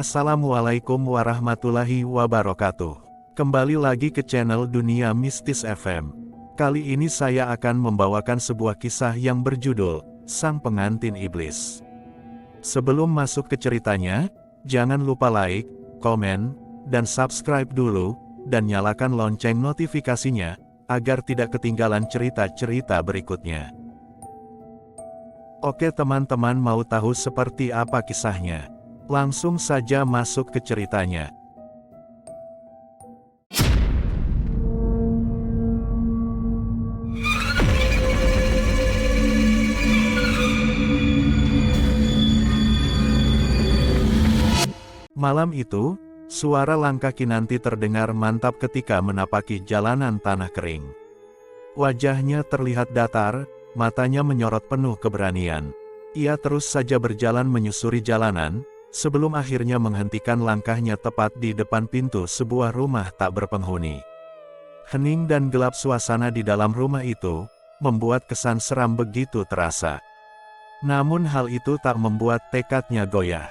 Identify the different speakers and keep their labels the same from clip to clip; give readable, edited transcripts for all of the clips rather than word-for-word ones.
Speaker 1: Assalamualaikum warahmatullahi wabarakatuh. Kembali lagi ke channel Dunia Mistis FM. Kali ini saya akan membawakan sebuah kisah yang berjudul Sang Pengantin Iblis. Sebelum masuk ke ceritanya, jangan lupa like, komen, dan subscribe dulu, dan nyalakan lonceng notifikasinya, agar tidak ketinggalan cerita-cerita berikutnya. Oke teman-teman, mau tahu seperti apa kisahnya? Langsung saja masuk ke ceritanya. Malam itu, suara langkah Kinanti terdengar mantap ketika menapaki jalanan tanah kering. Wajahnya terlihat datar, matanya menyorot penuh keberanian. Ia terus saja berjalan menyusuri jalanan, sebelum akhirnya menghentikan langkahnya tepat di depan pintu sebuah rumah tak berpenghuni. Hening dan gelap suasana di dalam rumah itu, membuat kesan seram begitu terasa. Namun hal itu tak membuat tekadnya goyah.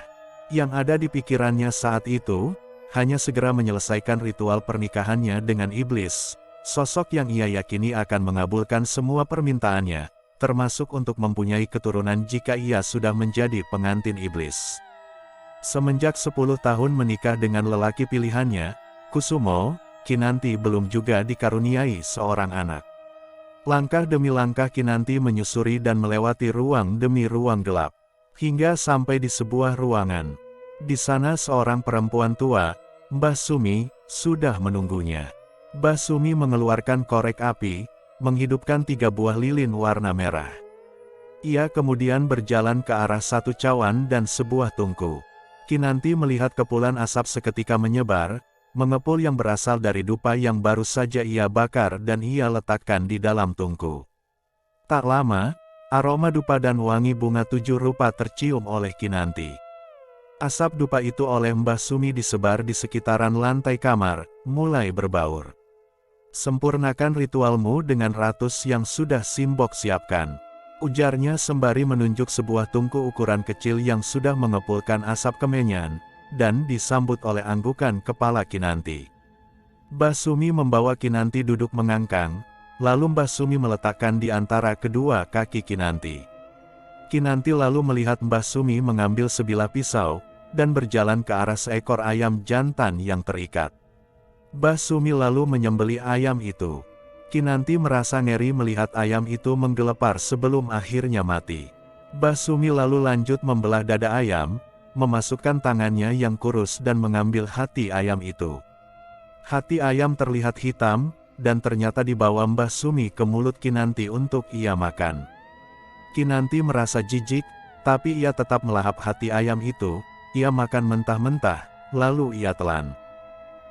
Speaker 1: Yang ada di pikirannya saat itu, hanya segera menyelesaikan ritual pernikahannya dengan iblis, sosok yang ia yakini akan mengabulkan semua permintaannya, termasuk untuk mempunyai keturunan jika ia sudah menjadi pengantin iblis. Semenjak 10 tahun menikah dengan lelaki pilihannya, Kusumo, Kinanti belum juga dikaruniai seorang anak. Langkah demi langkah Kinanti menyusuri dan melewati ruang demi ruang gelap, hingga sampai di sebuah ruangan. Di sana seorang perempuan tua, Mbah Sumi, sudah menunggunya. Mbah Sumi mengeluarkan korek api, menghidupkan 3 buah lilin warna merah. Ia kemudian berjalan ke arah satu cawan dan sebuah tungku. Kinanti melihat kepulan asap seketika menyebar, mengepul yang berasal dari dupa yang baru saja ia bakar dan ia letakkan di dalam tungku. Tak lama, aroma dupa dan wangi bunga 7 rupa tercium oleh Kinanti. Asap dupa itu oleh Mbah Sumi disebar di sekitaran lantai kamar, mulai berbaur. "Sempurnakan ritualmu dengan ratus yang sudah Simbok siapkan," ujarnya sembari menunjuk sebuah tungku ukuran kecil yang sudah mengepulkan asap kemenyan, dan disambut oleh anggukan kepala Kinanti. Mbah Sumi membawa Kinanti duduk mengangkang, lalu Mbah Sumi meletakkan di antara kedua kaki Kinanti. Kinanti lalu melihat Mbah Sumi mengambil sebilah pisau, dan berjalan ke arah seekor ayam jantan yang terikat. Mbah Sumi lalu menyembelih ayam itu. Kinanti merasa ngeri melihat ayam itu menggelepar sebelum akhirnya mati. Mbah Sumi lalu lanjut membelah dada ayam, memasukkan tangannya yang kurus dan mengambil hati ayam itu. Hati ayam terlihat hitam, dan ternyata dibawa Mbah Sumi ke mulut Kinanti untuk ia makan. Kinanti merasa jijik, tapi ia tetap melahap hati ayam itu, ia makan mentah-mentah, lalu ia telan.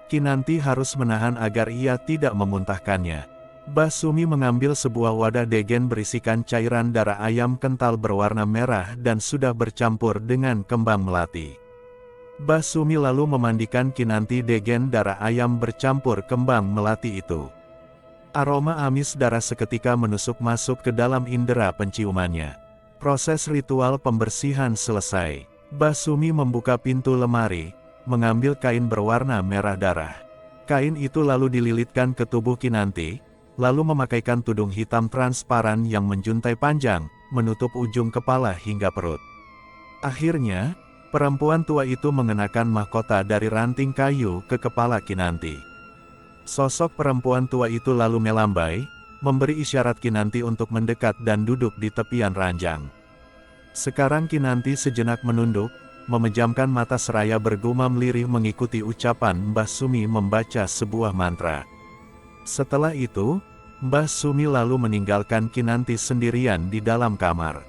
Speaker 1: Kinanti harus menahan agar ia tidak memuntahkannya. Mbah Sumi mengambil sebuah wadah degen berisikan cairan darah ayam kental berwarna merah dan sudah bercampur dengan kembang melati. Mbah Sumi lalu memandikan Kinanti degen darah ayam bercampur kembang melati itu. Aroma amis darah seketika menusuk masuk ke dalam indera penciumannya. Proses ritual pembersihan selesai. Mbah Sumi membuka pintu lemari, mengambil kain berwarna merah darah. Kain itu lalu dililitkan ke tubuh Kinanti, lalu memakaikan tudung hitam transparan yang menjuntai panjang, menutup ujung kepala hingga perut. Akhirnya, perempuan tua itu mengenakan mahkota dari ranting kayu ke kepala Kinanti. Sosok perempuan tua itu lalu melambai, memberi isyarat Kinanti untuk mendekat dan duduk di tepian ranjang. Sekarang Kinanti sejenak menunduk, memejamkan mata seraya bergumam lirih mengikuti ucapan Mbah Sumi membaca sebuah mantra. Setelah itu, Mbah Sumi lalu meninggalkan Kinanti sendirian di dalam kamar.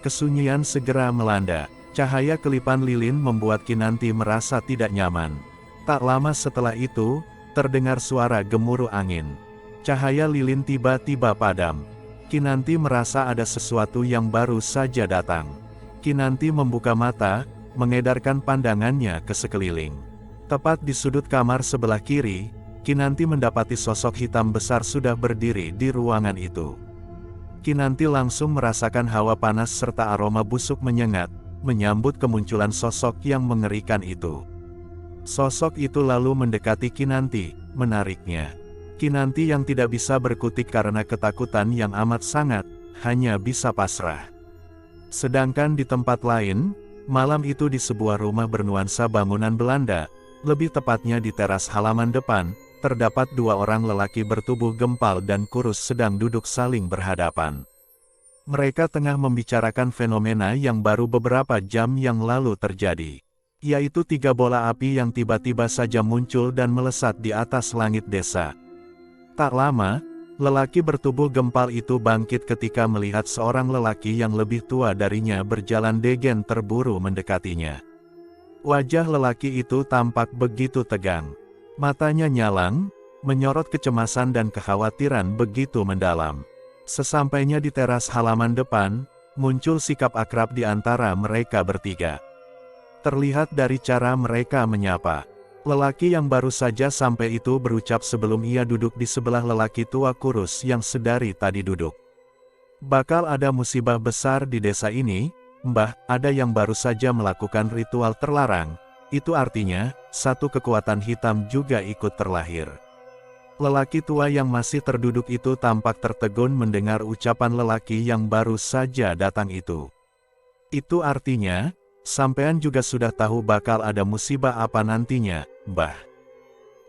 Speaker 1: Kesunyian segera melanda, cahaya kelipan lilin membuat Kinanti merasa tidak nyaman. Tak lama setelah itu, terdengar suara gemuruh angin. Cahaya lilin tiba-tiba padam. Kinanti merasa ada sesuatu yang baru saja datang. Kinanti membuka mata, mengedarkan pandangannya ke sekeliling. Tepat di sudut kamar sebelah kiri, Kinanti mendapati sosok hitam besar sudah berdiri di ruangan itu. Kinanti langsung merasakan hawa panas serta aroma busuk menyengat, menyambut kemunculan sosok yang mengerikan itu. Sosok itu lalu mendekati Kinanti, menariknya. Kinanti yang tidak bisa berkutik karena ketakutan yang amat sangat, hanya bisa pasrah. Sedangkan di tempat lain, malam itu di sebuah rumah bernuansa bangunan Belanda, lebih tepatnya di teras halaman depan, terdapat dua orang lelaki bertubuh gempal dan kurus sedang duduk saling berhadapan. Mereka tengah membicarakan fenomena yang baru beberapa jam yang lalu terjadi, yaitu 3 bola api yang tiba-tiba saja muncul dan melesat di atas langit desa. Tak lama, lelaki bertubuh gempal itu bangkit ketika melihat seorang lelaki yang lebih tua darinya berjalan degen terburu mendekatinya. Wajah lelaki itu tampak begitu tegang. Matanya nyalang, menyorot kecemasan dan kekhawatiran begitu mendalam. Sesampainya di teras halaman depan, muncul sikap akrab di antara mereka bertiga. Terlihat dari cara mereka menyapa. Lelaki yang baru saja sampai itu berucap sebelum ia duduk di sebelah lelaki tua kurus yang sedari tadi duduk. Bakal ada musibah besar di desa ini, Mbah, ada yang baru saja melakukan ritual terlarang. Itu artinya, satu kekuatan hitam juga ikut terlahir. Lelaki tua yang masih terduduk itu tampak tertegun mendengar ucapan lelaki yang baru saja datang itu. Itu artinya, sampean juga sudah tahu bakal ada musibah apa nantinya, Mbah?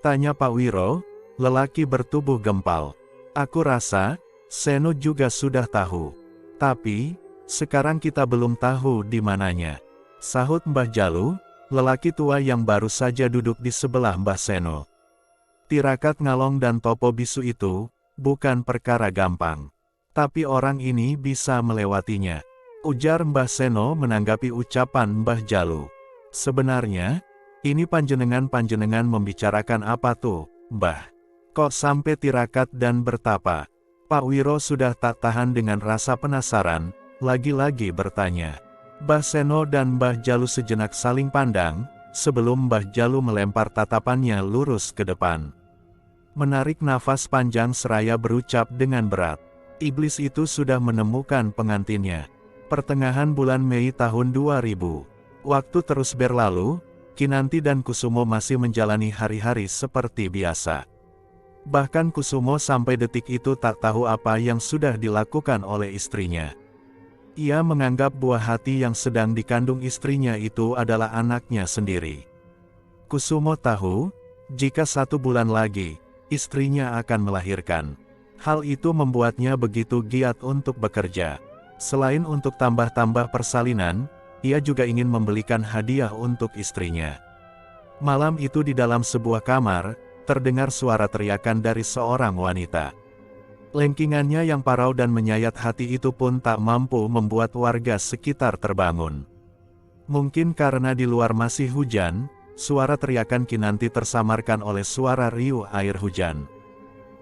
Speaker 1: Tanya Pak Wiro, lelaki bertubuh gempal. Aku rasa, Seno juga sudah tahu. Tapi, sekarang kita belum tahu di mananya. Sahut Mbah Jalu, lelaki tua yang baru saja duduk di sebelah Mbah Seno. Tirakat Ngalong dan Topo Bisu itu, bukan perkara gampang. Tapi orang ini bisa melewatinya. Ujar Mbah Seno menanggapi ucapan Mbah Jalu. Sebenarnya, ini panjenengan membicarakan apa tuh, Mbah? Kok sampai tirakat dan bertapa? Pak Wiro sudah tak tahan dengan rasa penasaran, lagi-lagi bertanya. Mbah Seno dan Mbah Jalu sejenak saling pandang, sebelum Mbah Jalu melempar tatapannya lurus ke depan. Menarik nafas panjang seraya berucap dengan berat. Iblis itu sudah menemukan pengantinnya. Pertengahan bulan Mei tahun 2000. Waktu terus berlalu, Kinanti dan Kusumo masih menjalani hari-hari seperti biasa. Bahkan Kusumo sampai detik itu tak tahu apa yang sudah dilakukan oleh istrinya. Ia menganggap buah hati yang sedang dikandung istrinya itu adalah anaknya sendiri. Kusumo tahu, jika 1 bulan lagi, istrinya akan melahirkan. Hal itu membuatnya begitu giat untuk bekerja. Selain untuk tambah-tambah persalinan, ia juga ingin membelikan hadiah untuk istrinya. Malam itu di dalam sebuah kamar, terdengar suara teriakan dari seorang wanita. Lengkingannya yang parau dan menyayat hati itu pun tak mampu membuat warga sekitar terbangun. Mungkin karena di luar masih hujan, suara teriakan Kinanti tersamarkan oleh suara riuh air hujan.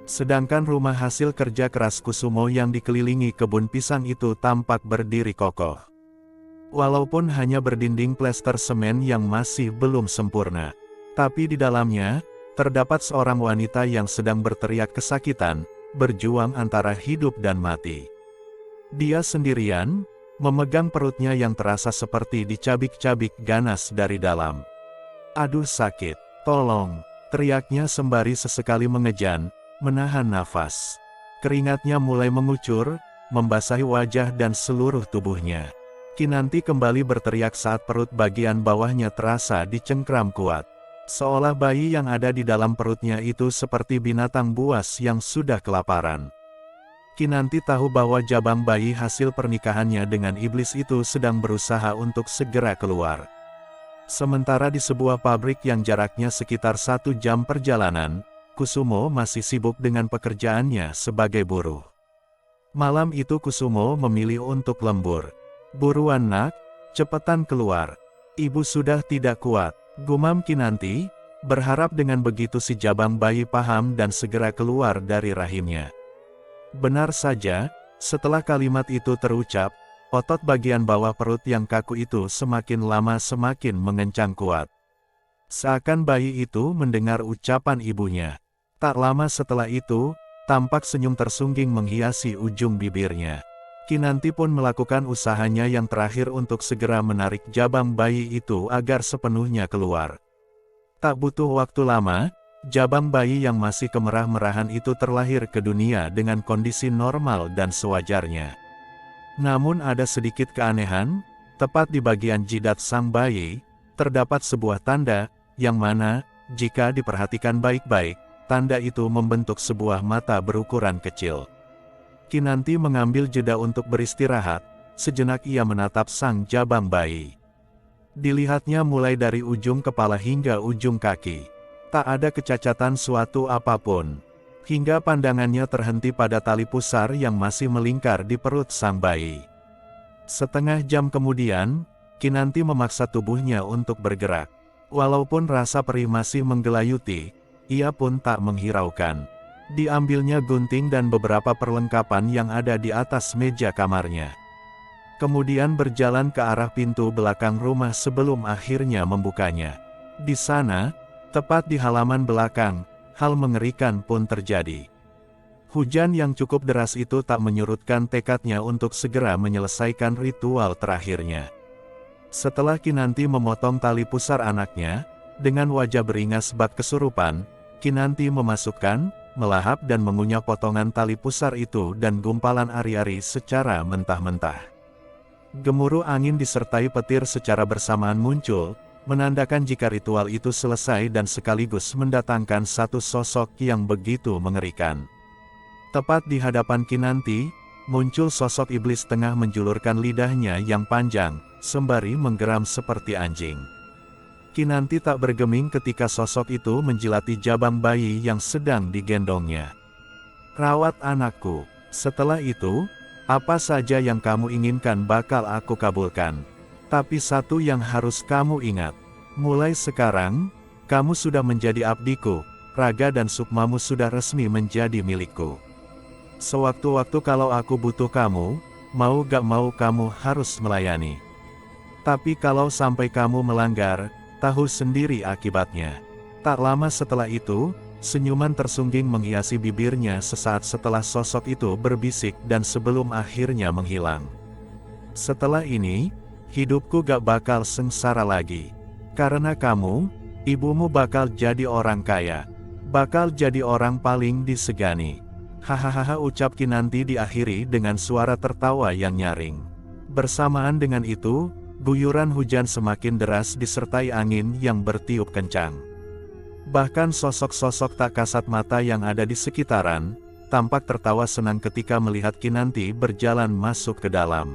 Speaker 1: Sedangkan rumah hasil kerja keras Kusumo yang dikelilingi kebun pisang itu tampak berdiri kokoh. Walaupun hanya berdinding plester semen yang masih belum sempurna, tapi di dalamnya, terdapat seorang wanita yang sedang berteriak kesakitan, berjuang antara hidup dan mati. Dia sendirian, memegang perutnya yang terasa seperti dicabik-cabik ganas dari dalam. Aduh sakit, tolong, teriaknya sembari sesekali mengejan, menahan nafas. Keringatnya mulai mengucur, membasahi wajah dan seluruh tubuhnya. Kinanti kembali berteriak saat perut bagian bawahnya terasa dicengkram kuat. Seolah bayi yang ada di dalam perutnya itu seperti binatang buas yang sudah kelaparan. Kinanti tahu bahwa jabang bayi hasil pernikahannya dengan iblis itu sedang berusaha untuk segera keluar. Sementara di sebuah pabrik yang jaraknya sekitar 1 jam perjalanan, Kusumo masih sibuk dengan pekerjaannya sebagai buruh. Malam itu Kusumo memilih untuk lembur. Buruan nak, cepetan keluar. Ibu sudah tidak kuat, gumam Kinanti, berharap dengan begitu si jabang bayi paham dan segera keluar dari rahimnya. Benar saja, setelah kalimat itu terucap, otot bagian bawah perut yang kaku itu semakin lama semakin mengencang kuat. Seakan bayi itu mendengar ucapan ibunya. Tak lama setelah itu, tampak senyum tersungging menghiasi ujung bibirnya. Kinanti pun melakukan usahanya yang terakhir untuk segera menarik jabang bayi itu agar sepenuhnya keluar. Tak butuh waktu lama, jabang bayi yang masih kemerah-merahan itu terlahir ke dunia dengan kondisi normal dan sewajarnya. Namun ada sedikit keanehan, tepat di bagian jidat sang bayi, terdapat sebuah tanda, yang mana, jika diperhatikan baik-baik, tanda itu membentuk sebuah mata berukuran kecil. Kinanti mengambil jeda untuk beristirahat, sejenak ia menatap sang jabang bayi. Dilihatnya mulai dari ujung kepala hingga ujung kaki. Tak ada kecacatan suatu apapun. Hingga pandangannya terhenti pada tali pusar yang masih melingkar di perut sang bayi. Setengah jam kemudian, Kinanti memaksa tubuhnya untuk bergerak. Walaupun rasa perih masih menggelayuti, ia pun tak menghiraukan. Diambilnya gunting dan beberapa perlengkapan yang ada di atas meja kamarnya. Kemudian berjalan ke arah pintu belakang rumah sebelum akhirnya membukanya. Di sana, tepat di halaman belakang, hal mengerikan pun terjadi. Hujan yang cukup deras itu tak menyurutkan tekadnya untuk segera menyelesaikan ritual terakhirnya. Setelah Kinanti memotong tali pusar anaknya, dengan wajah beringas bak kesurupan, Kinanti memasukkan, melahap dan mengunyah potongan tali pusar itu dan gumpalan ari-ari secara mentah-mentah. Gemuruh angin disertai petir secara bersamaan muncul, menandakan jika ritual itu selesai dan sekaligus mendatangkan satu sosok yang begitu mengerikan. Tepat di hadapan Kinanti, muncul sosok iblis tengah menjulurkan lidahnya yang panjang, sembari menggeram seperti anjing. Kinanti tak bergeming ketika sosok itu menjilati jabang bayi yang sedang digendongnya. "Rawat anakku, setelah itu, apa saja yang kamu inginkan bakal aku kabulkan. Tapi satu yang harus kamu ingat, mulai sekarang, kamu sudah menjadi abdiku, raga dan sukmamu sudah resmi menjadi milikku. Sewaktu-waktu kalau aku butuh kamu, mau gak mau kamu harus melayani. Tapi kalau sampai kamu melanggar, tahu sendiri akibatnya." Tak lama setelah itu, senyuman tersungging menghiasi bibirnya sesaat setelah sosok itu berbisik dan sebelum akhirnya menghilang. "Setelah ini, hidupku gak bakal sengsara lagi. Karena kamu, ibumu bakal jadi orang kaya. Bakal jadi orang paling disegani." "Hahaha," ucap Kinanti diakhiri dengan suara tertawa yang nyaring. Bersamaan dengan itu, guyuran hujan semakin deras disertai angin yang bertiup kencang. Bahkan sosok-sosok tak kasat mata yang ada di sekitaran, tampak tertawa senang ketika melihat Kinanti berjalan masuk ke dalam.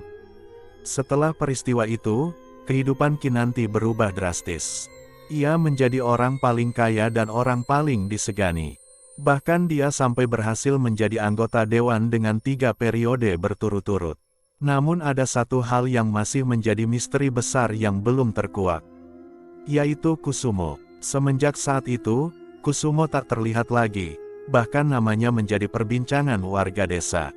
Speaker 1: Setelah peristiwa itu, kehidupan Kinanti berubah drastis. Ia menjadi orang paling kaya dan orang paling disegani. Bahkan dia sampai berhasil menjadi anggota dewan dengan 3 periode berturut-turut. Namun ada satu hal yang masih menjadi misteri besar yang belum terkuak, yaitu Kusumo. Semenjak saat itu, Kusumo tak terlihat lagi, bahkan namanya menjadi perbincangan warga desa.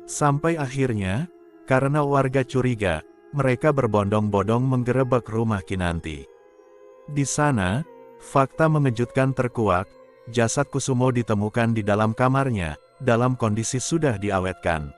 Speaker 1: Sampai akhirnya, karena warga curiga, mereka berbondong-bondong menggerebek rumah Kinanti. Di sana, fakta mengejutkan terkuak, jasad Kusumo ditemukan di dalam kamarnya, dalam kondisi sudah diawetkan.